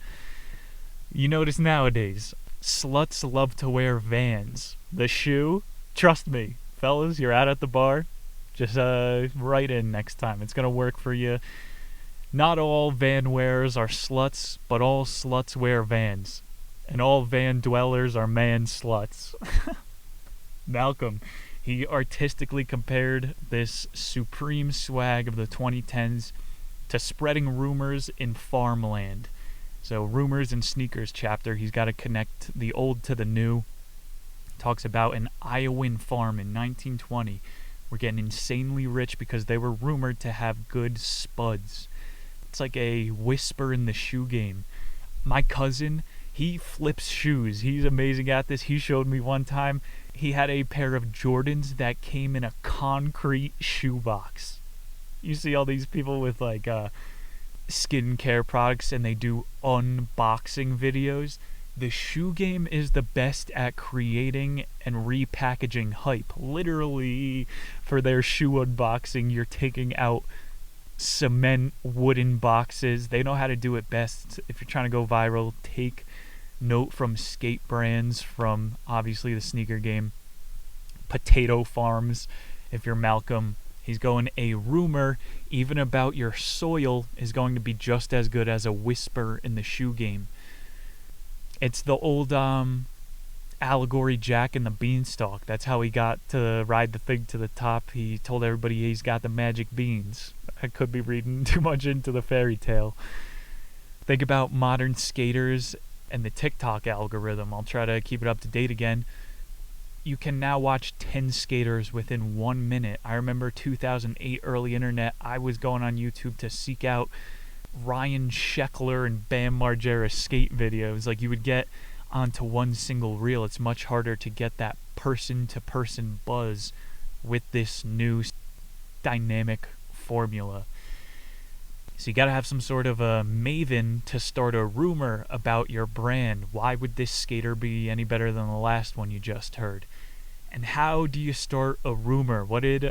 You notice nowadays, sluts love to wear Vans. The shoe, trust me, fellas, you're out at the bar, just write in next time. It's gonna work for you. Not all van wearers are sluts, but all sluts wear Vans. And all van dwellers are man sluts. Malcolm, he artistically compared this supreme swag of the 2010s to spreading rumors in farmland. So, rumors and sneakers chapter, he's got to connect the old to the new. Talks about an Iowan farm in 1920. We're getting insanely rich because they were rumored to have good spuds. It's like a whisper in the shoe game. My cousin, he flips shoes. He's amazing at this. He showed me one time. He had a pair of Jordans that came in a concrete shoebox. You see all these people with like skincare products and they do unboxing videos. The shoe game is the best at creating and repackaging hype. Literally, for their shoe unboxing, you're taking out cement wooden boxes. They know how to do it best. If you're trying to go viral, take note from skate brands, from obviously the sneaker game. Potato farms. If you're Malcolm, he's going, a rumor even about your soil is going to be just as good as a whisper in the shoe game. It's the old allegory, Jack and the Beanstalk. That's how he got to ride the fig to the top. He told everybody he's got the magic beans. I could be reading too much into the fairy tale. Think about modern skaters and the TikTok algorithm. I'll try to keep it up to date again. You can now watch 10 skaters within 1 minute. I remember 2008 early internet. I was going on YouTube to seek out Ryan Sheckler and Bam Margera skate videos. Like, you would get onto one single reel. It's much harder to get that person-to-person buzz with this new dynamic formula. So you got to have some sort of a maven to start a rumor about your brand. Why would this skater be any better than the last one you just heard? And how do you start a rumor? What did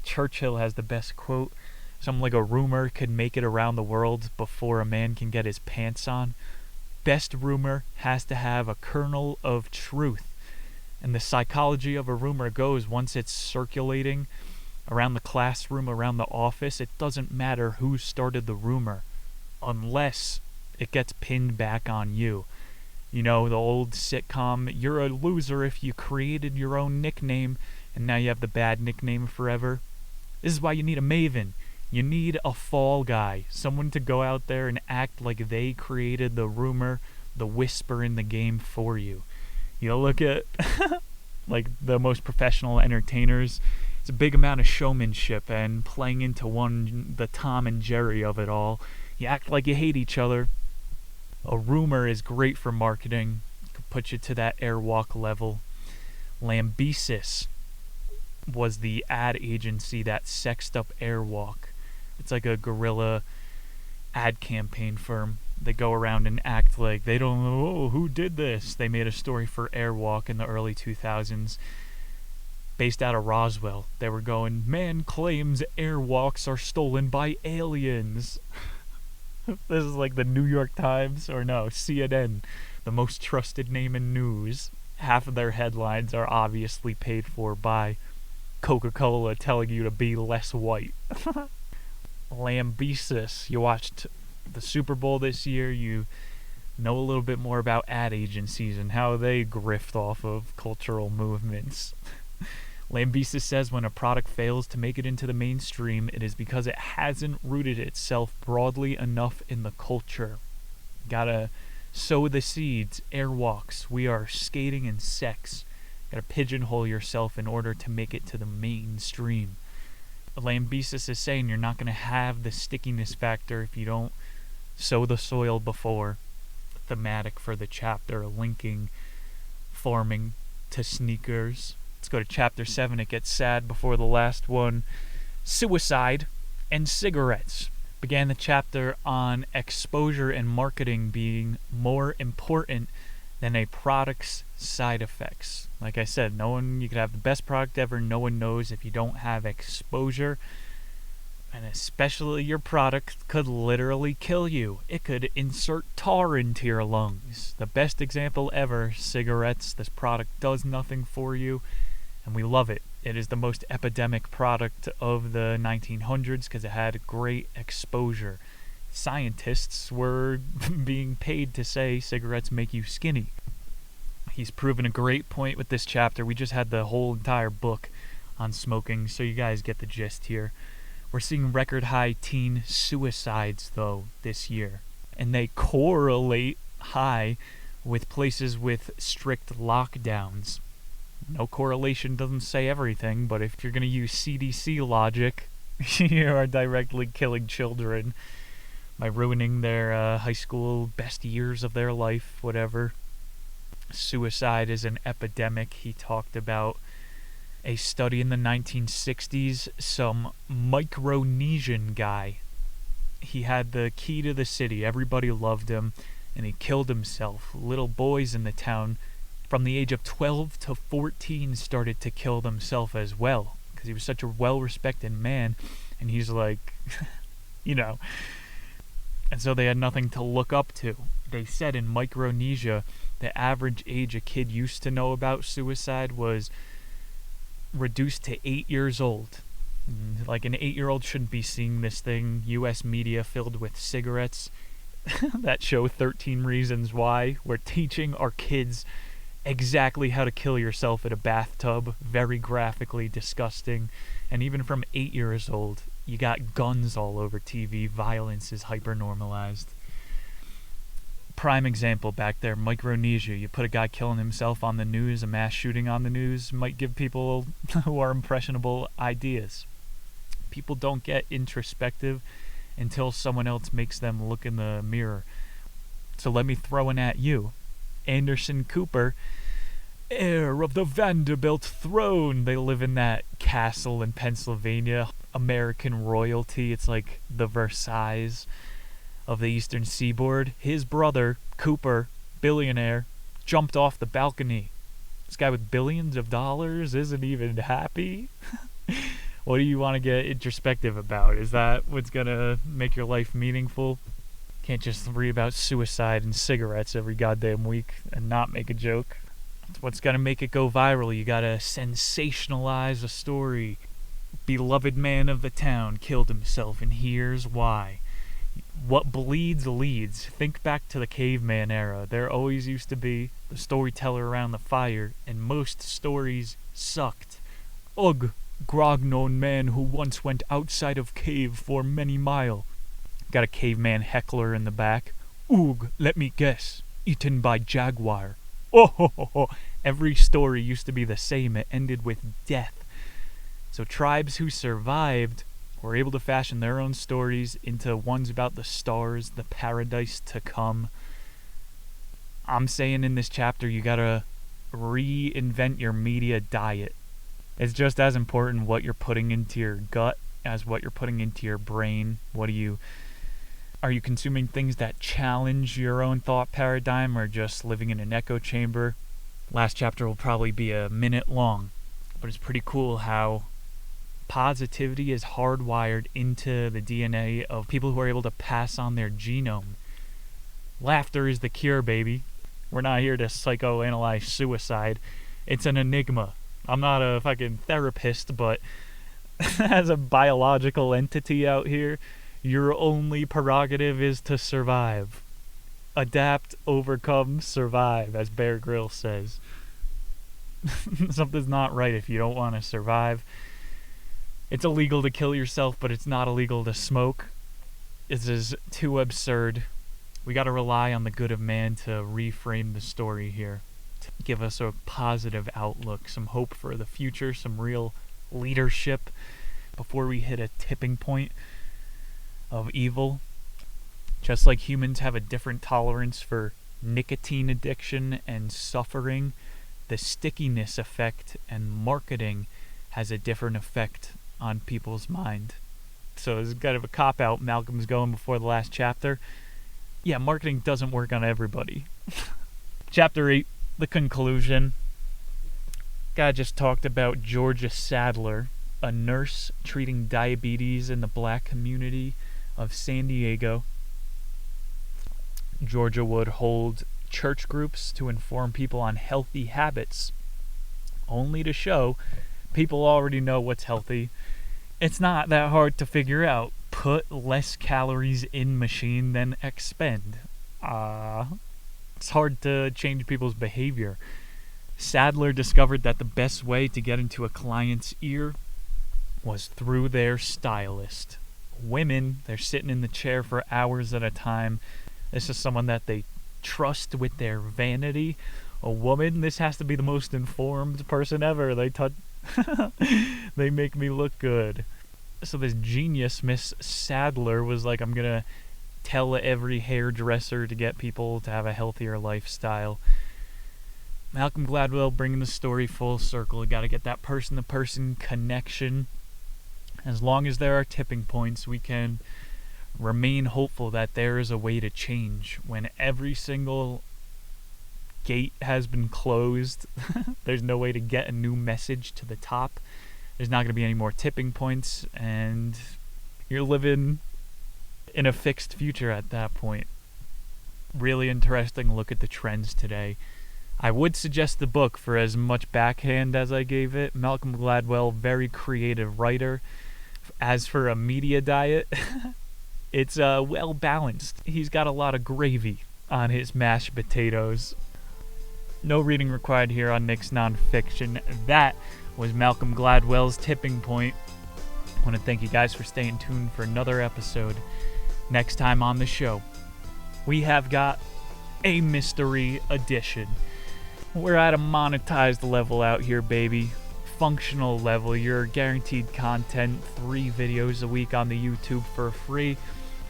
Churchill has the best quote? Something like, a rumor could make it around the world before a man can get his pants on. Best rumor has to have a kernel of truth. And the psychology of a rumor goes, once it's circulating around the classroom, around the office, it doesn't matter who started the rumor unless it gets pinned back on you. You know, the old sitcom, you're a loser if you created your own nickname and now you have the bad nickname forever. This is why you need a maven. You need a fall guy, someone to go out there and act like they created the rumor, the whisper in the game for you. You know, look at like the most professional entertainers. It's a big amount of showmanship and playing into the Tom and Jerry of it all. You act like you hate each other. A rumor is great for marketing. It could put you to that airwalk level. Lambesis was the ad agency that sexed up Airwalk. It's like a guerrilla ad campaign firm. They go around and act like they don't know who did this. They made a story for Airwalk in the early 2000s based out of Roswell. They were going, man claims Airwalks are stolen by aliens. This is like the New York Times, or no, CNN, the most trusted name in news. Half of their headlines are obviously paid for by Coca-Cola telling you to be less white. Lambesis, you watched the Super Bowl this year, you know a little bit more about ad agencies and how they grift off of cultural movements. Lambesis says when a product fails to make it into the mainstream, it is because it hasn't rooted itself broadly enough in the culture. Gotta sow the seeds. Airwalks, we are skating and sex. Gotta pigeonhole yourself in order to make it to the mainstream. Lambesis is saying you're not gonna have the stickiness factor if you don't sow the soil before. Thematic for the chapter, linking farming to sneakers. It's go to chapter 7. It gets sad before the last one. Suicide and cigarettes. Began the chapter on exposure and marketing being more important than a product's side effects. Like I said, you could have the best product ever, no one knows if you don't have exposure. And especially your product could literally kill you. It could insert tar into your lungs. The best example ever, cigarettes. This product does nothing for you, and we love it. It is the most epidemic product of the 1900s because it had great exposure. Scientists were being paid to say cigarettes make you skinny. He's proven a great point with this chapter. We just had the whole entire book on smoking, so you guys get the gist here. We're seeing record high teen suicides, though, this year. And they correlate high with places with strict lockdowns. No correlation doesn't say everything, but if you're going to use CDC logic, you are directly killing children by ruining their high school best years of their life, whatever. Suicide is an epidemic. He talked about a study in the 1960s, some Micronesian guy. He had the key to the city. Everybody loved him, and he killed himself. Little boys in the town from the age of 12 to 14 started to kill themselves as well, because he was such a well-respected man, and he's like, and so they had nothing to look up to. They said in Micronesia, the average age a kid used to know about suicide was reduced to 8 years old. Like an 8-year-old shouldn't be seeing this thing. U.S. media filled with cigarettes that show 13 Reasons Why. We're teaching our kids exactly how to kill yourself in a bathtub. Very graphically disgusting. And even from 8 years old, you got guns all over TV. Violence is hyper-normalized. Prime example back there, Micronesia. You put a guy killing himself on the news, a mass shooting on the news, might give people who are impressionable ideas. People don't get introspective until someone else makes them look in the mirror. So let me throw in at you. Anderson Cooper, heir of the Vanderbilt throne. They live in that castle in Pennsylvania. American royalty. It's like the Versailles of the Eastern Seaboard. His brother, Cooper, billionaire, jumped off the balcony. This guy with billions of dollars isn't even happy. What do you want to get introspective about? Is that what's going to make your life meaningful? Can't just read about suicide and cigarettes every goddamn week and not make a joke. That's what's going to make it go viral. You got to sensationalize a story. Beloved man of the town killed himself, and here's why. What bleeds leads. Think back to the caveman era. There always used to be the storyteller around the fire, and most stories sucked. Ugh, grog-known man who once went outside of cave for many mile. Got a caveman heckler in the back. Oog, let me guess. Eaten by jaguar. Oh ho ho ho. Every story used to be the same. It ended with death. So tribes who survived were able to fashion their own stories into ones about the stars, the paradise to come. I'm saying in this chapter, you gotta reinvent your media diet. It's just as important what you're putting into your gut as what you're putting into your brain. Are you consuming things that challenge your own thought paradigm, or just living in an echo chamber? Last chapter will probably be a minute long, but it's pretty cool how positivity is hardwired into the DNA of people who are able to pass on their genome. Laughter is the cure, baby. We're not here to psychoanalyze suicide. It's an enigma. I'm not a fucking therapist, but as a biological entity out here, your only prerogative is to survive. Adapt, overcome, survive, as Bear Grylls says. Something's not right if you don't want to survive. It's illegal to kill yourself, but it's not illegal to smoke. This is too absurd. We gotta rely on the good of man to reframe the story here, to give us a positive outlook, some hope for the future, some real leadership before we hit a tipping point of evil. Just like humans have a different tolerance for nicotine addiction and suffering the stickiness effect and marketing has a different effect on people's mind. So it's kind of a cop-out Malcolm's going before the last chapter. Yeah, marketing doesn't work on everybody. Chapter 8, the conclusion. Guy just talked about Georgia Sadler, a nurse treating diabetes in the black community of San Diego. Georgia would hold church groups to inform people on healthy habits, only to show people already know what's healthy. It's not that hard to figure out. Put less calories in machine than expend. It's hard to change people's behavior. Sadler discovered that the best way to get into a client's ear was through their stylist. Women, they're sitting in the chair for hours at a time. This is someone that they trust with their vanity. A woman, this has to be the most informed person ever. They make me look good. So this genius, Miss Sadler, was like, I'm going to tell every hairdresser to get people to have a healthier lifestyle. Malcolm Gladwell bringing the story full circle. You got to get that person-to-person connection. As long as there are tipping points, we can remain hopeful that there is a way to change. When every single gate has been closed, there's no way to get a new message to the top. There's not going to be any more tipping points, and you're living in a fixed future at that point. Really interesting look at the trends today. I would suggest the book for as much backhand as I gave it. Malcolm Gladwell, very creative writer. As for a media diet, it's well balanced. He's got a lot of gravy on his mashed potatoes. No reading required here on Nick's Nonfiction. That was Malcolm Gladwell's Tipping Point. I want to thank you guys for staying tuned for another episode. Next time on the show, we have got a mystery edition. We're at a monetized level out here, baby. Functional level. You're guaranteed content, 3 videos a week on the YouTube for free,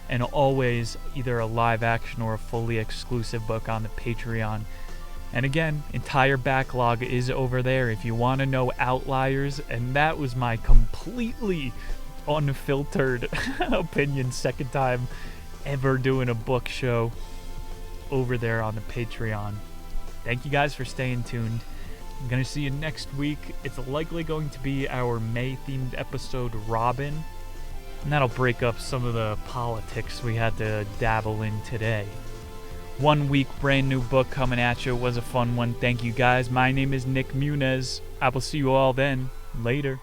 and always either a live action or a fully exclusive book on the Patreon. And again, entire backlog is over there if you want to know outliers, and that was my completely unfiltered opinion, second time ever doing a book show over there on the Patreon. Thank you guys for staying tuned. I'm going to see you next week. It's likely going to be our May-themed episode, Robin, and that'll break up some of the politics we had to dabble in today. 1 week, brand new book coming at you. It was a fun one. Thank you guys. My name is Nick Muniz. I will see you all then. Later.